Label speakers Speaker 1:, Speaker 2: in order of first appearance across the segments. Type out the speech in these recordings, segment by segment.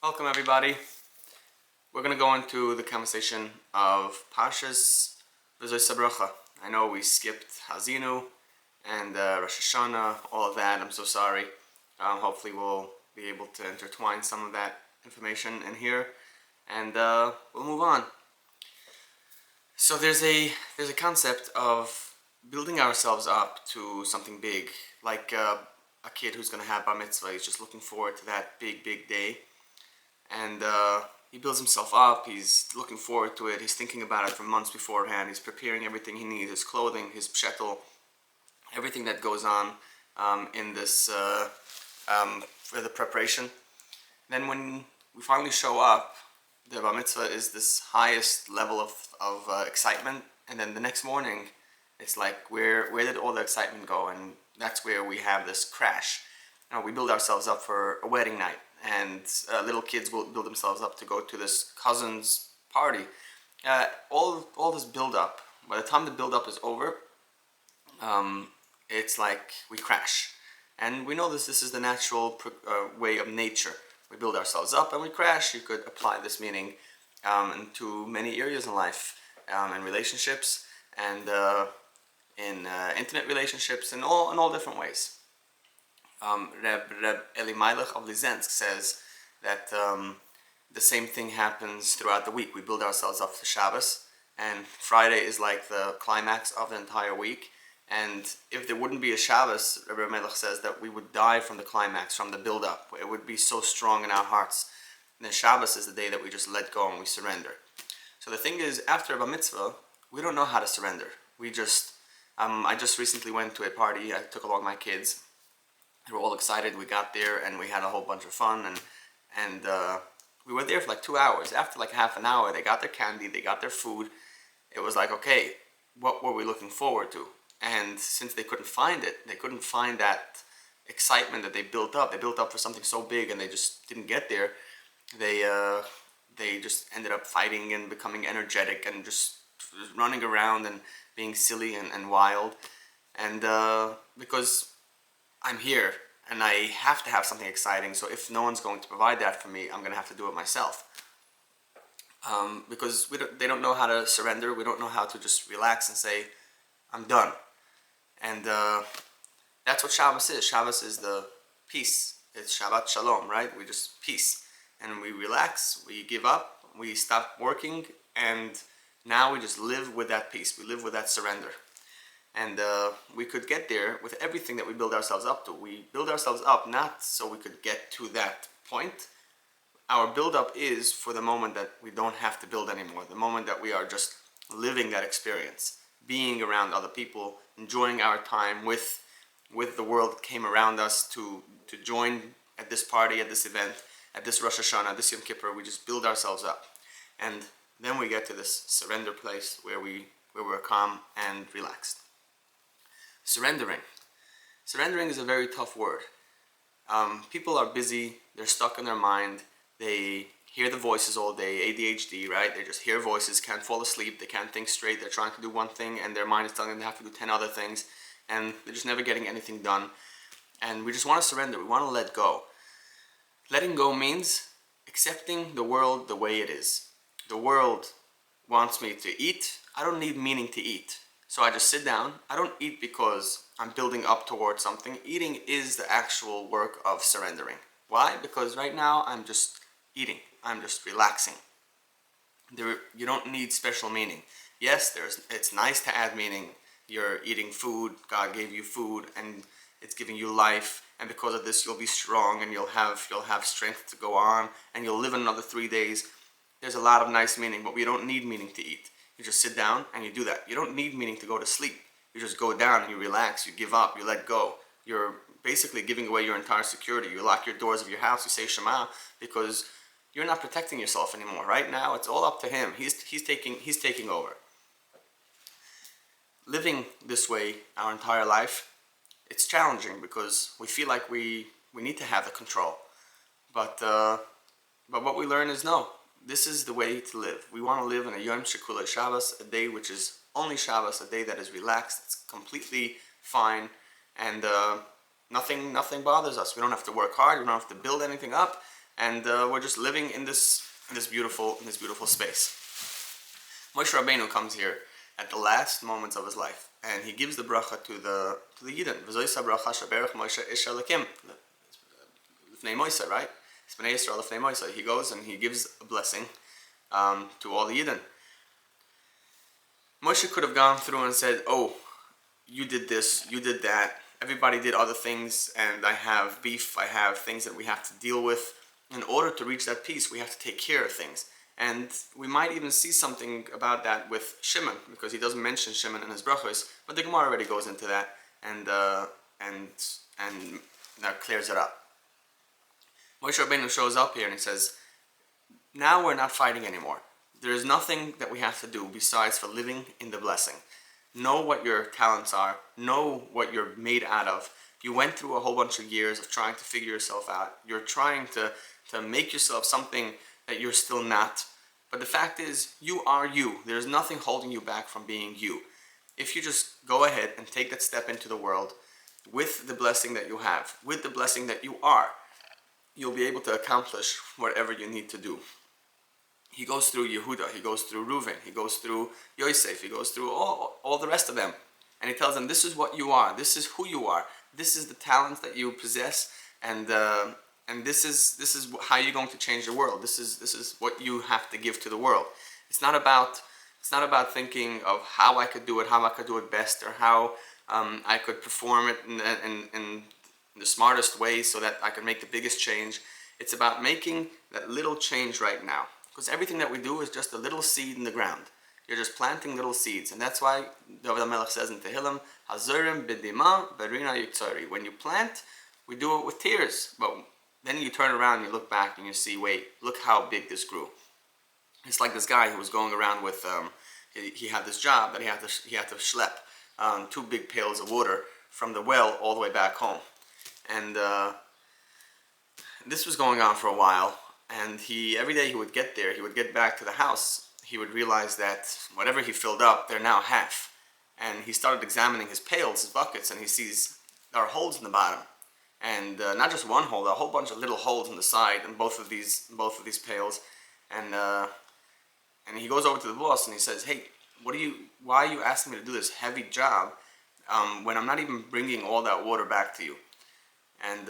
Speaker 1: Welcome everybody. We're going to go into the conversation of Parshas Habracha. I know we skipped Hazinu and Rosh Hashanah, all of that. I'm so sorry. Hopefully we'll be able to intertwine some of that information in here, and we'll move on. So there's a concept of building ourselves up to something big, like a kid who's going to have bar mitzvah. He's just looking forward to that big day. And he builds himself up, he's looking forward to it, he's thinking about it for months beforehand, he's preparing everything he needs, his clothing, his pshetel, everything that goes on in this, for the preparation. Then when we finally show up, the bar mitzvah is this highest level of excitement, and then the next morning, it's like, where did all the excitement go? And that's where we have this crash. We build ourselves up for a wedding night, and little kids will build themselves up to go to this cousin's party. All this build up, by the time the build up is over, it's like we crash. And we know this is the natural way of nature. We build ourselves up and we crash. You could apply this meaning into many areas in life, in relationships, and in intimate relationships, in all different ways. Reb Elimelech of Lizensk says that the same thing happens throughout the week. We build ourselves up to Shabbos, and Friday is like the climax of the entire week. And if there wouldn't be a Shabbos, Reb Elimelech says that we would die from the climax, from the build-up. It would be so strong in our hearts. And then Shabbos is the day that we just let go and we surrender. So the thing is, after a bar mitzvah, we don't know how to surrender. We just, I just recently went to a party. I took along my kids. We were all excited. We got there and we had a whole bunch of fun, and we were there for like 2 hours. After like half an hour, they got their candy, they got their food. It was like, okay, what were we looking forward to? And since they couldn't find it, they couldn't find that excitement that they built up. They built up for something so big, and they just didn't get there. They just ended up fighting and becoming energetic and just running around and being silly and wild. And because I'm here and I have to have something exciting, so if no one's going to provide that for me, I'm going to have to do it myself. Because they don't know how to surrender. We don't know how to just relax and say, I'm done. And that's what Shabbos is. Shabbos is the peace. It's Shabbat Shalom, right? We just peace. And we relax, we give up, we stop working, and now we just live with that peace. We live with that surrender. And we could get there with everything that we build ourselves up to. We build ourselves up not so we could get to that point. Our build-up is for the moment that we don't have to build anymore. The moment that we are just living that experience, being around other people, enjoying our time with the world that came around us to join at this party, at this event, at this Rosh Hashanah, this Yom Kippur. We just build ourselves up. And then we get to this surrender place where we're calm and relaxed. Surrendering. Surrendering is a very tough word. People are busy, they're stuck in their mind, they hear the voices all day, ADHD, right? They just hear voices, can't fall asleep, they can't think straight, they're trying to do one thing and their mind is telling them they have to do 10 other things, and they're just never getting anything done. And we just want to surrender, we want to let go. Letting go means accepting the world the way it is. The world wants me to eat, I don't need meaning to eat. So I just sit down. I don't eat because I'm building up towards something. Eating is the actual work of surrendering. Why? Because right now I'm just eating. I'm just relaxing. You don't need special meaning. Yes, it's nice to add meaning. You're eating food. God gave you food, and it's giving you life. And because of this, you'll be strong, and you'll have strength to go on, and you'll live another 3 days. There's a lot of nice meaning, but we don't need meaning to eat. You just sit down and you do that. You don't need meaning to go to sleep. You just go down and you relax, you give up, you let go. You're basically giving away your entire security. You lock your doors of your house, you say Shema, because you're not protecting yourself anymore. Right now, it's all up to Him. He's taking over. Living this way our entire life, it's challenging because we feel like we need to have the control. But what we learn is no. This is the way to live. We want to live in a Yom Shekula Shabbos, a day which is only Shabbos, a day that is relaxed, it's completely fine, and nothing bothers us. We don't have to work hard, we don't have to build anything up. and we're just living in this beautiful space. Moshe Rabbeinu comes here at the last moments of his life, and he gives the bracha to the Yidden. V'zoisa bracha shaberach Moshe ish Elokim l'fnei Moshe, right? It's Bnei Yisrael l'fnei Moshe. He goes and he gives a blessing to all the Yidden. Moshe could have gone through and said, "Oh, you did this, you did that. Everybody did other things, and I have beef. I have things that we have to deal with. In order to reach that peace, we have to take care of things." And we might even see something about that with Shimon, because he doesn't mention Shimon in his brachos, but the Gemara already goes into that and that clears it up. Moshe Rabbeinu shows up here and he says, now we're not fighting anymore. There is nothing that we have to do besides for living in the blessing. Know what your talents are. Know what you're made out of. You went through a whole bunch of years of trying to figure yourself out. You're trying to make yourself something that you're still not. But the fact is, you are you. There's nothing holding you back from being you. If you just go ahead and take that step into the world with the blessing that you have, with the blessing that you are, you'll be able to accomplish whatever you need to do. He goes through Yehuda, he goes through Reuven, he goes through Yosef, he goes through all the rest of them. And he tells them, this is what you are, this is who you are, this is the talents that you possess, and this is how you're going to change the world. This is what you have to give to the world. It's not about thinking of how I could do it, how I could do it best, or how I could perform it in the smartest way so that I could make the biggest change. It's about making that little change right now. Because everything that we do is just a little seed in the ground. You're just planting little seeds. And that's why David HaMelech says in Tehillim, Hazorim b'dima berina yitzari. When you plant, we do it with tears. But then you turn around and you look back and you see, wait, look how big this grew. It's like this guy who was going around with, he had this job that he had to schlep 2 big pails of water from the well all the way back home. And this was going on for a while. And every day he would get there, he would get back to the house, he would realize that whatever he filled up, they're now half. And he started examining his pails, his buckets, and he sees there are holes in the bottom. And not just one hole, there are a whole bunch of little holes on the side in both of these pails. And he goes over to the boss and he says, "Hey, why are you asking me to do this heavy job when I'm not even bringing all that water back to you?" And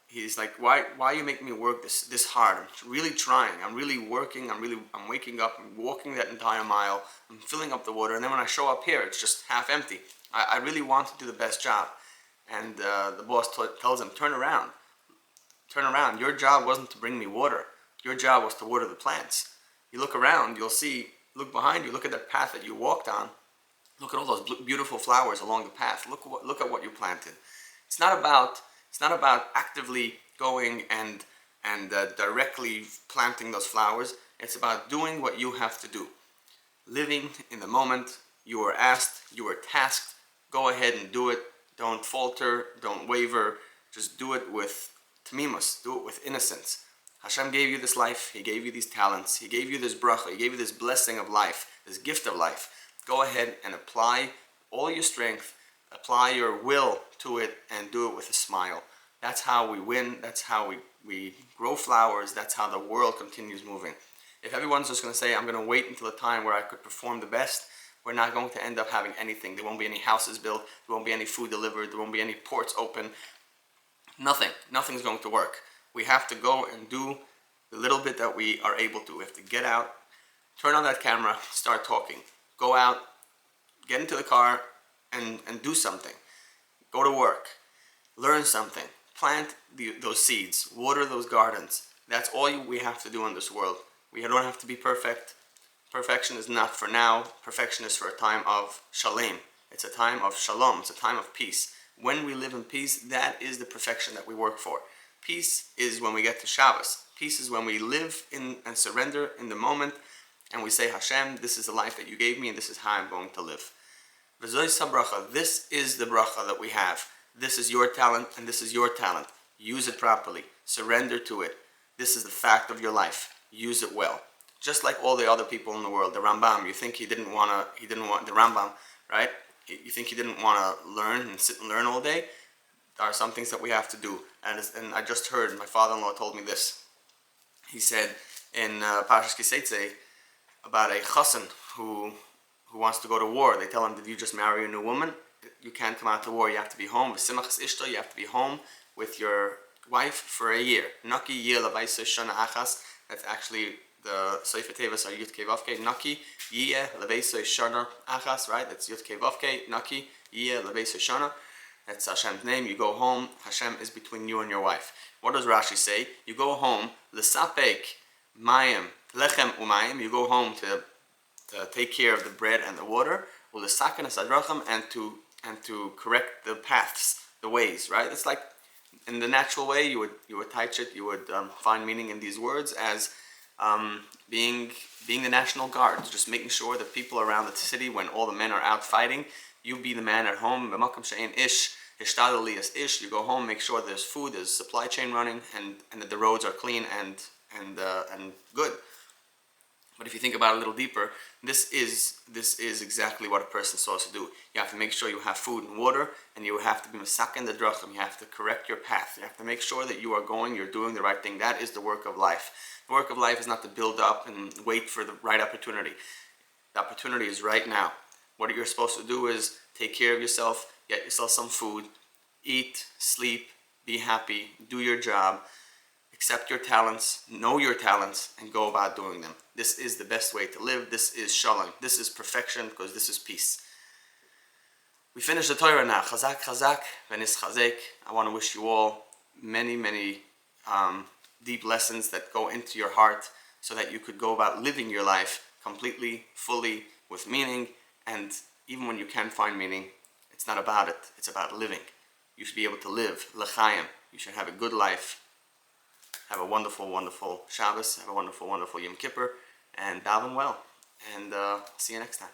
Speaker 1: he's like, why are you making me work this hard? I'm really trying. I'm really working. I'm waking up. I'm walking that entire mile. I'm filling up the water. And then when I show up here, it's just half empty. I really want to do the best job. And the boss tells him, turn around. Turn around. Your job wasn't to bring me water. Your job was to water the plants. You look around, you'll see, look behind you, look at that path that you walked on. Look at all those beautiful flowers along the path. Look at what you planted. It's not about actively going and directly planting those flowers. It's about doing what you have to do. Living in the moment. You were asked, you were tasked. Go ahead and do it. Don't falter, don't waver. Just do it with tamimus. Do it with innocence. Hashem gave you this life. He gave you these talents. He gave you this bracha. He gave you this blessing of life, this gift of life. Go ahead and apply all your strength. Apply your will to it and do it with a smile. That's how we win. That's how we grow flowers. That's how the world continues moving. If everyone's just going to say, I'm going to wait until a time where I could perform the best, we're not going to end up having anything. There won't be any houses built. There won't be any food delivered. There won't be any ports open. Nothing. Nothing's going to work. We have to go and do the little bit that we are able to. We have to get out, turn on that camera, start talking. Go out, get into the car, and do something. Go to work. Learn something. Plant those seeds. Water those gardens. That's all we have to do in this world. We don't have to be perfect. Perfection is not for now. Perfection is for a time of shalom. It's a time of shalom. It's a time of peace. When we live in peace, that is the perfection that we work for. Peace is when we get to Shabbos. Peace is when we live in and surrender in the moment, and we say, Hashem, this is the life that you gave me, and this is how I'm going to live. V'zois habracha. This is the bracha that we have. This is your talent, and this is your talent. Use it properly. Surrender to it. This is the fact of your life. Use it well. Just like all the other people in the world. The Rambam, you think he didn't want the Rambam, right? You think he didn't want to learn and sit and learn all day? There are some things that we have to do. And I just heard, my father-in-law told me this. He said in Parsha about a chassan who wants to go to war. They tell him, did you just marry a new woman? You can't come out to war. You have to be home. You have to be home with your wife for a year. Naki yeh levaisa shana achas. That's actually the Sefer Tevas are Yud Kei Vav Kei. Naki yeh levaisa shana achas. Right? That's Yud Kei Vav Kei. Naki yeh levaisa shana. That's Hashem's name. You go home. Hashem is between you and your wife. What does Rashi say? You go home. L'sapek mayim lechem umayim. You go home to take care of the bread and the water. U'lesakenas adracham, and to correct the paths, the ways. Right? It's like in the natural way. You would touch it. You would find meaning in these words as being the National Guard, just making sure that people around the city, when all the men are out fighting, you be the man at home. You go home, make sure there's food, there's supply chain running, and that the roads are clean and good. But if you think about it a little deeper, this is exactly what a person's supposed to do. You have to make sure you have food and water, and you have to be masaken the drachim. You have to correct your path. You have to make sure that you're doing the right thing. That is the work of life. The work of life is not to build up and wait for the right opportunity. The opportunity is right now. What you're supposed to do is take care of yourself, get yourself some food, eat, sleep, be happy, do your job, accept your talents, know your talents, and go about doing them. This is the best way to live. This is shalom. This is perfection, because this is peace. We finish the Torah now. Chazak, chazak, v'nis chazek. I want to wish you all many, many deep lessons that go into your heart so that you could go about living your life completely, fully, with meaning. And even when you can't find meaning, it's not about it. It's about living. You should be able to live, l'chaim. You should have a good life. Have a wonderful, wonderful Shabbos. Have a wonderful, wonderful Yom Kippur. And daven well. And see you next time.